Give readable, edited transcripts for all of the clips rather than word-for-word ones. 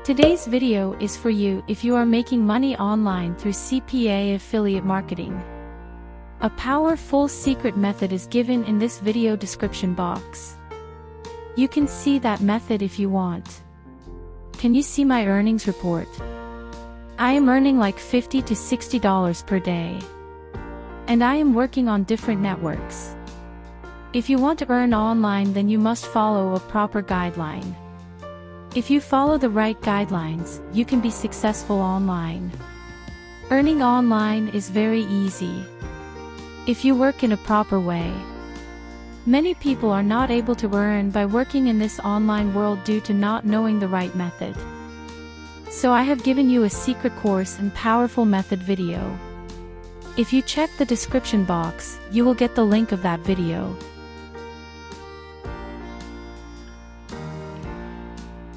Today's video is for you if you are making money online through CPA affiliate marketing. A powerful secret method is given in this video description box. You can see that method if you want. Can you see my earnings report? I am earning like $50 to $60 per day. And I am working on different networks. If you want to earn online, then you must follow a proper guideline. If you follow the right guidelines, you can be successful online. Earning online is very easy if you work in a proper way. Many people are not able to earn by working in this online world due to not knowing the right method. So I have given you a secret course and powerful method video. If you check the description box, you will get the link of that video.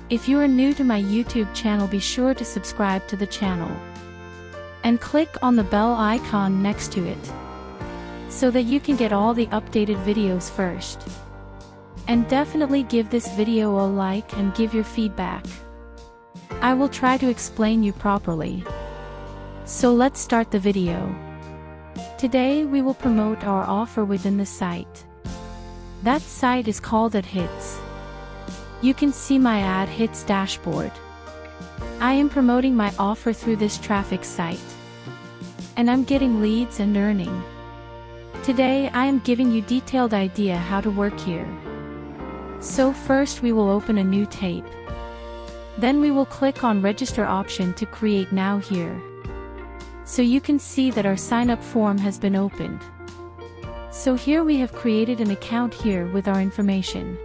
If you are new to my YouTube channel, be sure to subscribe to the channel and click on the bell icon next to it so that you can get all the updated videos first. And definitely give this video a like and give your feedback. I will try to explain you properly. So let's start the video. Today we will promote our offer within the site. That site is called Ad Hits. You can see my Ad Hits dashboard. I am promoting my offer through this traffic site. And I'm getting leads and earning. Today I am giving you detailed idea how to work here. So first we will open a new tape. Then we will click on register option to create now here. So you can see that our sign up form has been opened. So here we have created an account here with our information.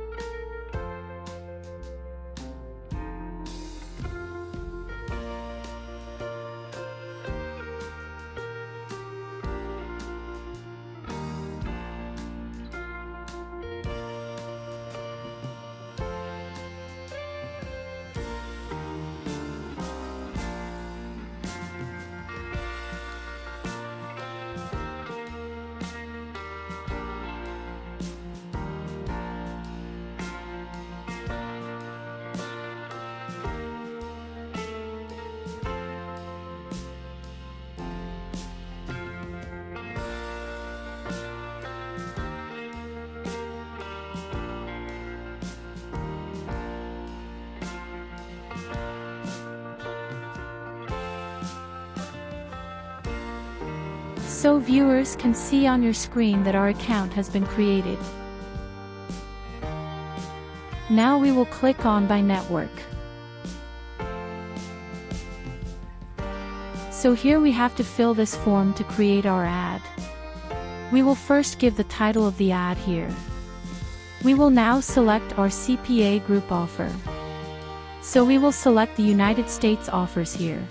So viewers can see on your screen that our account has been created. Now we will click on By Network. So here we have to fill this form to create our ad. We will first give the title of the ad here. We will now select our CPA group offer. So we will select the United States offers here.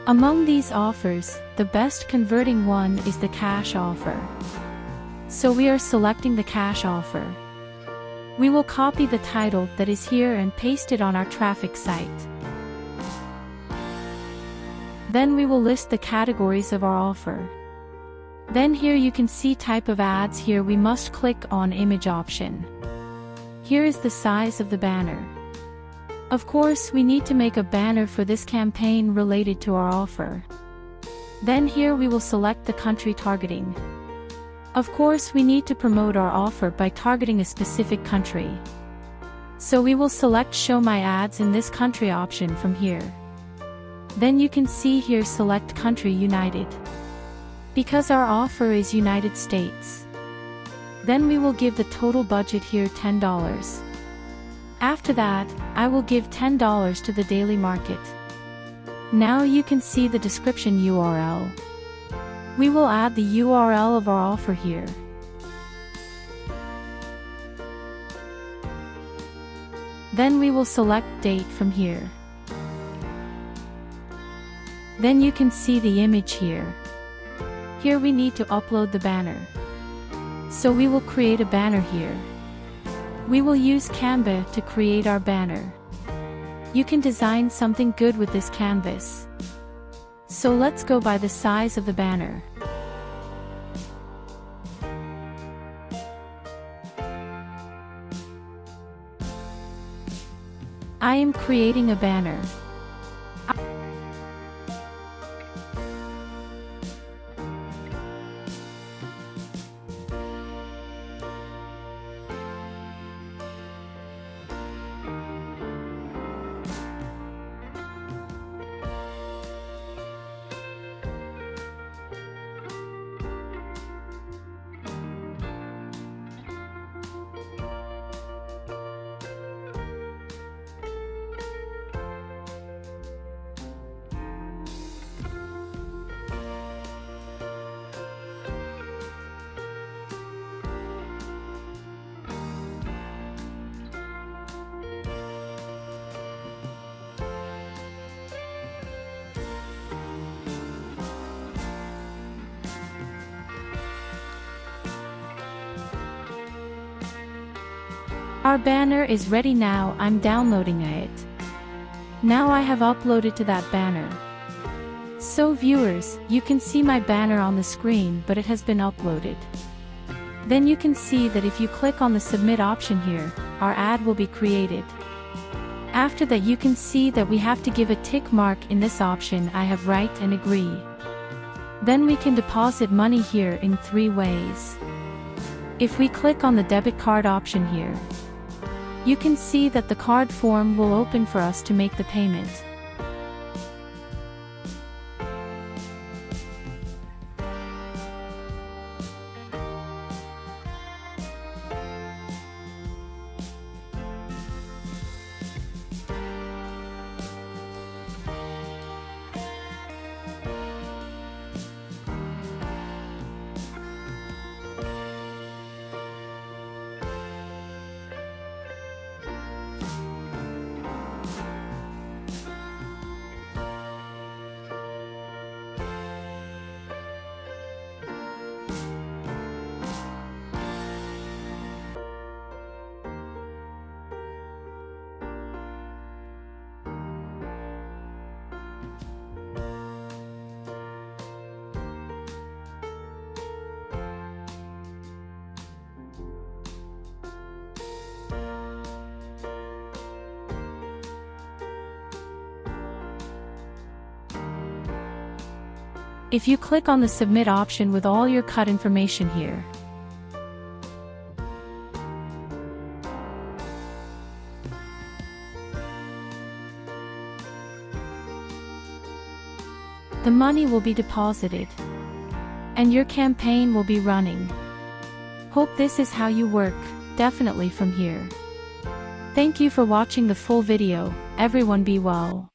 Among these offers, the best converting one is the cash offer. So we are selecting the cash offer. We will copy the title that is here and paste it on our traffic site. Then we will list the categories of our offer. Then here you can see type of ads. Here we must click on image option. Here is the size of the banner. Of course, we need to make a banner for this campaign related to our offer. Then here we will select the country targeting. Of course, we need to promote our offer by targeting a specific country. So we will select Show My Ads in this country option from here. Then you can see here select country United. Because our offer is United States. Then we will give the total budget here $10. After that, I will give $10 to the daily market. Now you can see the description URL. We will add the URL of our offer here. Then we will select date from here. Then you can see the image here. Here we need to upload the banner. So we will create a banner here. We will use Canva to create our banner. You can design something good with this canvas. So let's go by the size of the banner. I am creating a banner. Our banner is ready now. I'm downloading it. Now I have uploaded to that banner. So viewers, you can see my banner on the screen, but it has been uploaded. Then you can see that if you click on the submit option here, our ad will be created. After that you can see that we have to give a tick mark in this option. I have write and agree. Then we can deposit money here in 3 ways. If we click on the debit card option here, you can see that the card form will open for us to make the payment. If you click on the submit option with all your cut information here, the money will be deposited, and your campaign will be running. Hope this is how you work, definitely from here. Thank you for watching the full video. Everyone be well.